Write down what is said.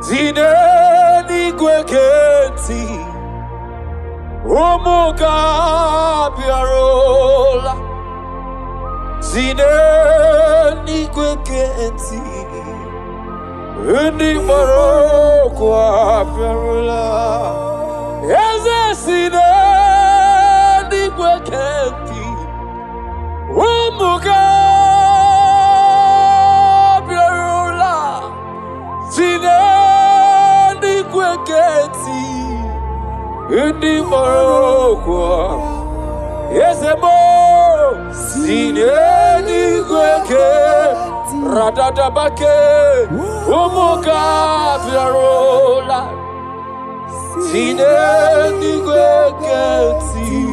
Zineni gweketi Umuga biarola Zineni gweketi Uni marokwa biarola Eze zineni gweketi Umuga biarola Zineni gweketi Uni marokwa Ezemo Zineni gweketi Radadabake Umuga biarola Zineni gweketi